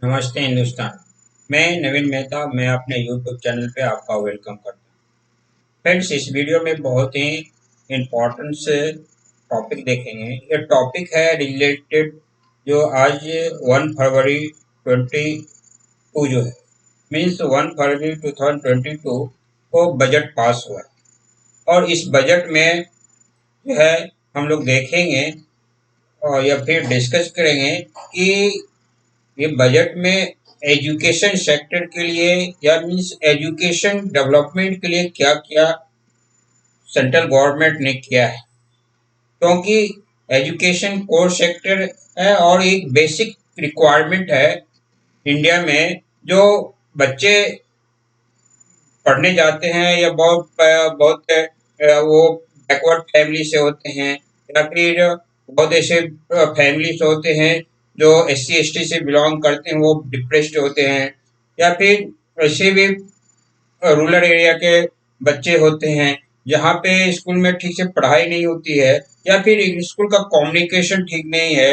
नमस्ते हिंदुस्तान। मैं नवीन मेहता। मैं अपने यूट्यूब चैनल पे आपका वेलकम करता हूँ। फ्रेंड्स, इस वीडियो में बहुत ही इम्पोर्टेंट से टॉपिक देखेंगे। ये टॉपिक है रिलेटेड जो आज 1 फरवरी 22 जो है, मीन्स 1 फरवरी 2022 को बजट पास हुआ है। और इस बजट में जो है हम लोग देखेंगे और या फिर डिस्कस करेंगे कि ये बजट में एजुकेशन सेक्टर के लिए या मीन्स एजुकेशन डेवलपमेंट के लिए क्या क्या सेंट्रल गवर्नमेंट ने किया है, क्योंकि एजुकेशन कोर सेक्टर है और एक बेसिक रिक्वायरमेंट है इंडिया में। जो बच्चे पढ़ने जाते हैं या बहुत बहुत वो बैकवर्ड फैमिली से होते हैं, या फिर बहुत ऐसे फैमिली से होते हैं जो SC ST से बिलोंग करते हैं, वो डिप्रेस्ड होते हैं, या फिर ऐसे भी रूरल एरिया के बच्चे होते हैं जहाँ पे स्कूल में ठीक से पढ़ाई नहीं होती है, या फिर स्कूल का कम्युनिकेशन ठीक नहीं है,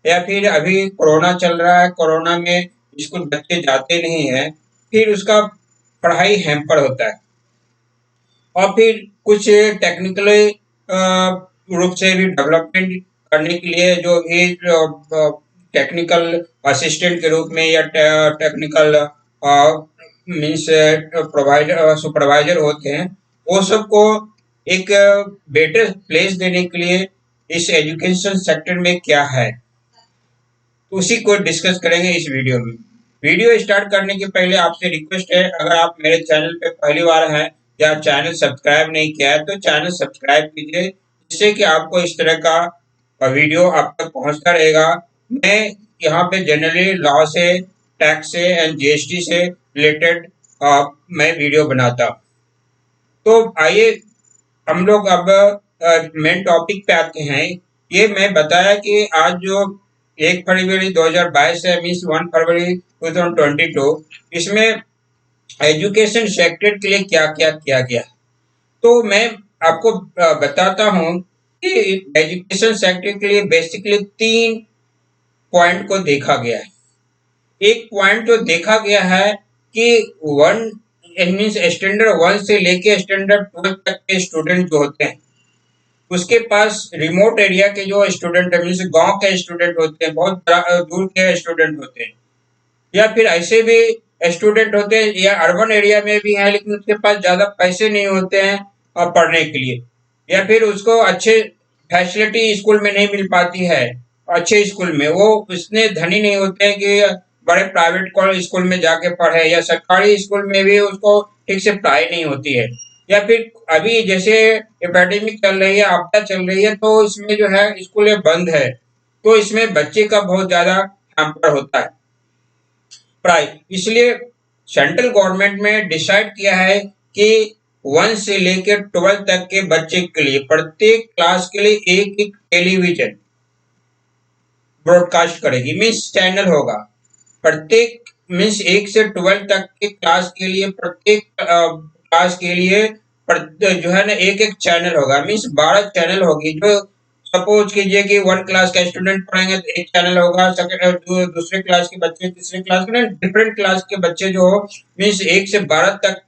या फिर अभी कोरोना चल रहा है, कोरोना में स्कूल बच्चे जाते नहीं हैं, फिर उसका पढ़ाई हैम्पर होता है। और फिर कुछ टेक्निकली रूप से भी डेवलपमेंट करने के लिए जो भी टेक्निकल असिस्टेंट के रूप में या टेक्निकल मीन्स प्रोवाइडर सुपरवाइजर होते हैं, वो सबको एक बेटर प्लेस देने के लिए इस एजुकेशन सेक्टर में क्या है, तो उसी को डिस्कस करेंगे इस वीडियो में। वीडियो स्टार्ट करने के पहले आपसे रिक्वेस्ट है, अगर आप मेरे चैनल पे पहली बार हैं या चैनल सब्सक्राइब नहीं किया है तो चैनल सब्सक्राइब कीजिए, जिससे कि आपको इस तरह का वीडियो आप तक पहुंचता रहेगा। मैं यहाँ पे जनरली लॉ से, टैक्स से एंड GST से रिलेटेड मैं वीडियो बनाता हूँ। तो आइए हम लोग अब मेन टॉपिक पे आते हैं। ये मैं बताया कि आज जो 1 फरवरी 2022 है, मीन्स 1 फरवरी 2022, इसमें एजुकेशन सेक्टर के लिए क्या क्या किया गया। तो मैं आपको बताता हूँ कि एजुकेशन सेक्टर के लिए बेसिकली 3 पॉइंट को देखा गया है। एक पॉइंट जो देखा गया है कि वन मीन्स स्टैंडर्ड 1 से लेके स्टैंडर्ड 12 तक के स्टूडेंट जो होते हैं, उसके पास रिमोट एरिया के जो स्टूडेंट है, मीन्स गांव के स्टूडेंट होते हैं, बहुत दूर के स्टूडेंट होते हैं, या फिर ऐसे भी स्टूडेंट होते हैं या अर्बन एरिया में भी हैं लेकिन उसके पास ज्यादा पैसे नहीं होते हैं पढ़ने के लिए, या फिर उसको अच्छे फैसिलिटी स्कूल में नहीं मिल पाती है। अच्छे स्कूल में वो इतने धनी नहीं होते हैं कि बड़े प्राइवेट कॉलेज स्कूल में जाके पढ़े, या सरकारी स्कूल में भी उसको ठीक से पढ़ाई नहीं होती है। या फिर अभी जैसे एपेडेमिक चल रही है, आपदा चल रही है, तो इसमें जो है स्कूलें बंद है, तो इसमें बच्चे का बहुत ज्यादा हैम्पर होता है पढ़ाई। इसलिए सेंट्रल गवर्नमेंट में डिसाइड किया है कि 1 से लेकर 12 तक के बच्चे के लिए प्रत्येक क्लास के लिए एक एक टेलीविजन ब्रॉडकास्ट करेगी, मीन्स चैनल होगा प्रत्येक, मीन्स 1 से 12 तक के क्लास के लिए, प्रत्येक क्लास के लिए जो है ना एक एक चैनल होगा, मीन्स 12 चैनल होगी। जो सपोज कीजिए कि 1 क्लास का स्टूडेंट पढ़ेंगे तो एक चैनल होगा, दूसरे क्लास के बच्चे, तीसरे क्लास के, डिफरेंट क्लास के बच्चे जो हो, मीन्स 1 से 12 तक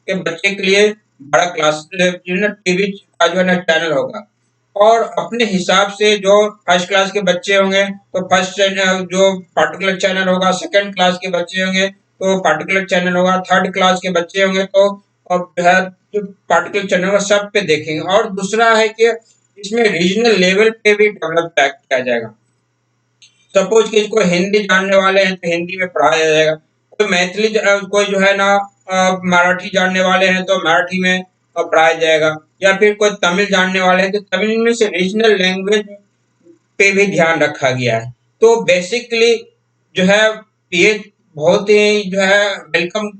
के बच्चे के लिए 12 क्लास टीवी का जो है ना चैनल होगा। और अपने हिसाब से जो फर्स्ट क्लास के बच्चे होंगे तो फर्स्ट चैनल जो पार्टिकुलर चैनल होगा, सेकंड क्लास के बच्चे होंगे तो पार्टिकुलर चैनल होगा, थर्ड क्लास के बच्चे होंगे तो अब जो है जो पार्टिकुलर चैनल होगा सब पे देखेंगे। और दूसरा है कि इसमें रीजनल लेवल पे भी डेवलप किया जाएगा। सपोज कि इसको हिंदी जानने वाले हैं तो हिंदी में पढ़ाया जाएगा, कोई मैथिली कोई जो है ना मराठी जानने वाले हैं तो मराठी में पढ़ाया जाएगा, या फिर कोई तमिल जानने वाले हैं तो तमिल में से रीजनल लैंग्वेज पे भी ध्यान रखा गया है। तो बेसिकली जो है ये बहुत ही जो है वेलकम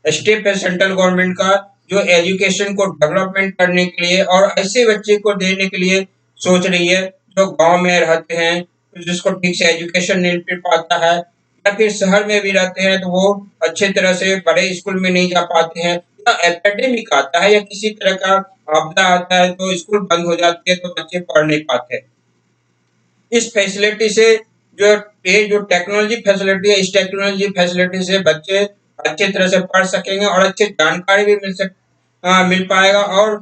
स्टेप है सेंट्रल गवर्नमेंट का, जो एजुकेशन को डेवलपमेंट करने के लिए और ऐसे बच्चे को देने के लिए सोच रही है जो गांव में रहते हैं, जिसको ठीक से एजुकेशन नहीं मिल पाता है, या फिर शहर में भी रहते हैं तो वो अच्छे तरह से बड़े स्कूल में नहीं जा पाते हैं, या एपेडेमिक आता है या किसी तरह का आपदा आता है तो स्कूल बंद हो जाती है तो बच्चे पढ़ नहीं पाते। इस फैसिलिटी से जो ये जो टेक्नोलॉजी फैसिलिटी है, इस टेक्नोलॉजी फैसिलिटी से बच्चे अच्छी तरह से पढ़ सकेंगे और अच्छी जानकारी भी मिल पाएगा। और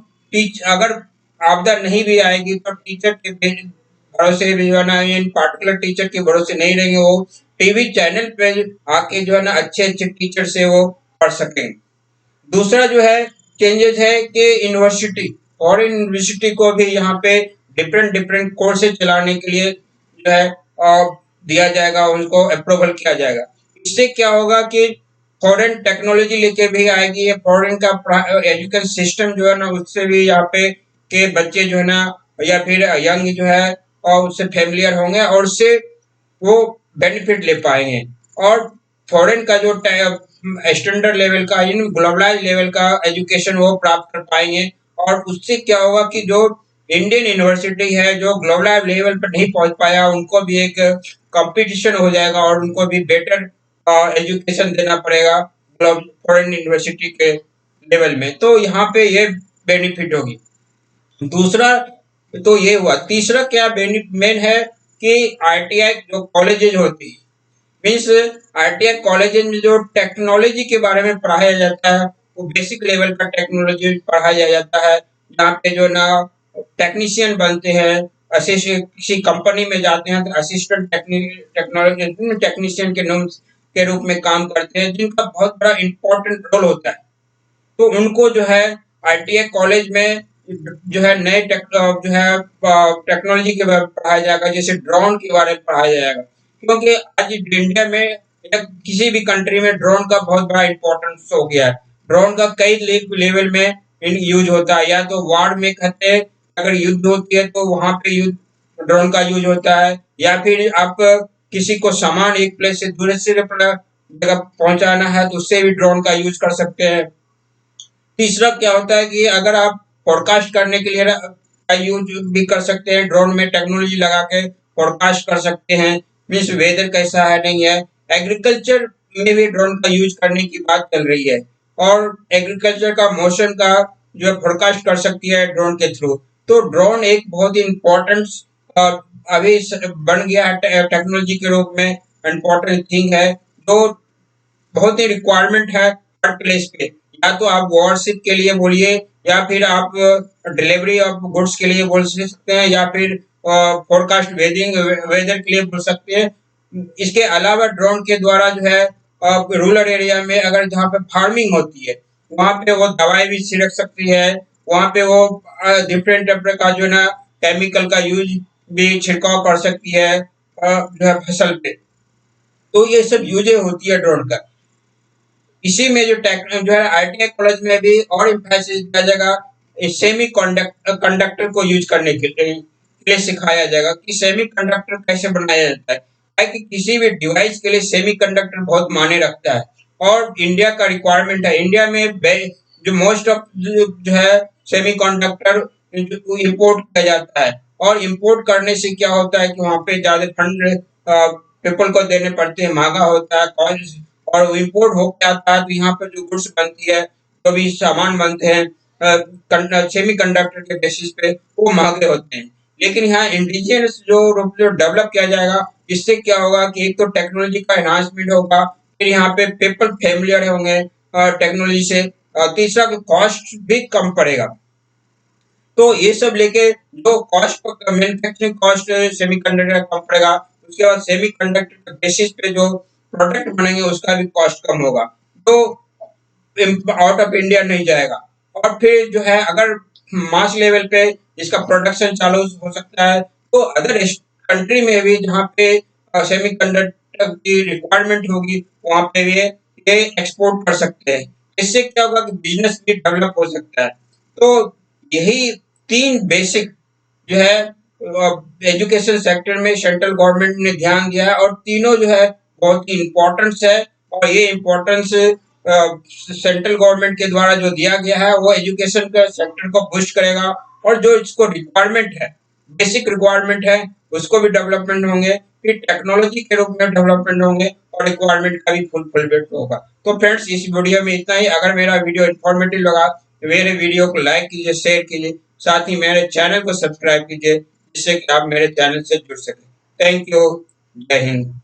अगर आपदा नहीं भी आएगी तो टीचर के भरोसे भी जो है ना, इन पार्टिकुलर टीचर के भरोसे नहीं रहेंगे, वो टीवी चैनल पे आके जो है ना अच्छे अच्छे टीचर से वो पढ़ सकेंगे। दूसरा जो है चेंजेस है कि यूनिवर्सिटी, फॉरेन यूनिवर्सिटी को भी यहाँ पे डिफरेंट डिफरेंट कोर्सेज चलाने के लिए जो है दिया जाएगा, उनको अप्रूवल किया जाएगा। इससे क्या होगा कि फॉरेन टेक्नोलॉजी लेके भी आएगी, फॉरेन का एजुकेशन सिस्टम जो है ना उससे भी यहाँ पे के बच्चे जो है ना या फिर यंग जो है और उससे फेमिलियर होंगे और उससे वो बेनिफिट ले पाएंगे। और फॉरेन का जो स्टैंडर्ड लेवल का, इन ग्लोबलाइज लेवल का एजुकेशन वो प्राप्त कर पाएंगे। और उससे क्या होगा कि जो इंडियन यूनिवर्सिटी है जो ग्लोबलाइज लेवल पर नहीं पहुंच पाया, उनको भी एक कंपटीशन हो जाएगा और उनको भी बेटर एजुकेशन देना पड़ेगा फॉरेन यूनिवर्सिटी के लेवल में। तो यहाँ पे ये बेनिफिट होगी। दूसरा तो ये हुआ। तीसरा क्या मेन है कि आईटीआई जो कॉलेजेज होती है, मीन्स आईटीआई कॉलेज में जो टेक्नोलॉजी के बारे में पढ़ाया जाता है, वो बेसिक लेवल का टेक्नोलॉजी पढ़ाया जाता है। जहाँ पे जो ना टेक्नीशियन बनते हैं, किसी कंपनी में जाते हैं तो असिस्टेंट टेक्नोलॉजी टेक्नीशियन के नाम के रूप में काम करते हैं, जिनका बहुत बड़ा इम्पोर्टेंट रोल होता है। तो उनको जो है आईटीआई कॉलेज में जो है नए जो है टेक्नोलॉजी के बारे में पढ़ाया जाएगा, जैसे ड्रोन के बारे में पढ़ाया जाएगा। क्योंकि आज इंडिया में या किसी भी कंट्री में ड्रोन का बहुत बड़ा इम्पोर्टेंस हो गया है। ड्रोन का कई लेवल में यूज होता है। या तो वार में कहते अगर युद्ध होती है तो वहां पे युद्ध ड्रोन का यूज होता है, या फिर आप किसी को सामान एक प्लेस से दूसरे जगह पहुंचाना है तो उससे भी ड्रोन का यूज कर सकते हैं। तीसरा क्या होता है कि अगर आप पॉडकास्ट करने के लिए यूज भी कर सकते हैं, ड्रोन में टेक्नोलॉजी लगा के पॉडकास्ट कर सकते हैं, मीन्स वेदर कैसा है नहीं है। एग्रीकल्चर में भी ड्रोन का यूज करने की बात चल रही है, और एग्रीकल्चर का मौसम का जो है फोरकास्ट कर सकती है ड्रोन के थ्रू। तो ड्रोन एक बहुत ही इम्पोर्टेंट अभी बन गया है टेक्नोलॉजी के रूप में, इम्पोर्टेंट थिंग है जो बहुत ही रिक्वायरमेंट है हर प्लेस पे। या तो आप वॉरशिप के लिए बोलिए, या फिर आप डिलीवरी ऑफ गुड्स के लिए बोल सकते हैं, या फिर फोरकास्ट वेदर के लिए बोल सकते हैं। इसके अलावा ड्रोन के द्वारा जो है रूरल एरिया में अगर जहाँ पे फार्मिंग होती है वहाँ पे वो दवाई भी छिड़क सकती है, वहाँ पे वो डिफरेंट टाइप का जो है ना केमिकल का यूज भी छिड़काव कर सकती है जो है फसल पे। तो ये सब यूजेज होती है ड्रोन का। इसी में जो है आईटीआई कॉलेज में भी और एम्फेसिस दिया जाएगा, सेमी कंडक्टर को यूज करने के लिए सिखाया जाएगा कि सेमी कंडक्टर कैसे बनाया जाता है। कि किसी भी डिवाइस के लिए सेमी कंडक्टर बहुत मायने रखता है, और इंडिया का रिक्वायरमेंट है। इंडिया में जो मोस्ट ऑफ जो है सेमी कंडक्टर इम्पोर्ट किया जाता है, और इम्पोर्ट करने से क्या होता है कि वहाँ पे ज्यादा फंड पीपल को देने पड़ते हैं, महंगा होता है, और इम्पोर्ट होके आता है तो यहाँ पर जो गुड्स बनती है, जो भी सामान बनते हैं सेमी कंडक्टर के बेसिस पे, वो महंगे होते हैं। लेकिन यहाँ इंडिजिनियस जो डेवलप किया जाएगा, इससे क्या होगा कि एक तो टेक्नोलॉजी का एनहांसमेंट होगा, फिर यहाँ पे पीपल फेमिलियर होंगे टेक्नोलॉजी से, तीसरा कॉस्ट भी कम पड़ेगा। तो ये सब लेके जो कॉस्ट मैन्युफैक्चरिंग कॉस्ट सेमीकंडक्टर कम पड़ेगा, उसके बाद सेमीकंडक्टर के बेसिस पे जो प्रोडक्ट बनेंगे उसका भी कॉस्ट कम होगा, तो आउट ऑफ इंडिया नहीं जाएगा। और फिर जो है अगर मास लेवल पे इसका प्रोडक्शन चालू हो सकता है तो अदर कंट्री में भी जहाँ पे सेमीकंडक्टर की रिक्वायरमेंट होगी वहाँ पे भी ये एक्सपोर्ट कर सकते हैं। इससे क्या होगा कि बिजनेस भी डेवलप हो सकता है। तो यही तीन बेसिक जो है एजुकेशन सेक्टर में सेंट्रल गवर्नमेंट ने ध्यान दिया है, और तीनों जो है बहुत ही इम्पोर्टेंस है। और ये इम्पोर्टेंस सेंट्रल गवर्नमेंट के द्वारा जो दिया गया है वो एजुकेशन के सेक्टर को बूस्ट करेगा, और जो इसको रिक्वायरमेंट है, बेसिक रिक्वायरमेंट है, उसको भी डेवलपमेंट होंगे, फिर टेक्नोलॉजी के रूप में डेवलपमेंट होंगे, और रिक्वायरमेंट का भी फुलफिलमेंट होगा। तो फ्रेंड्स इस वीडियो में इतना ही। अगर मेरा वीडियो इन्फॉर्मेटिव लगा तो मेरे वीडियो को लाइक कीजिए, शेयर कीजिए, साथ ही मेरे चैनल को सब्सक्राइब कीजिए, जिससे कि आप मेरे चैनल से जुड़ सकें। Thank you. जय हिंद।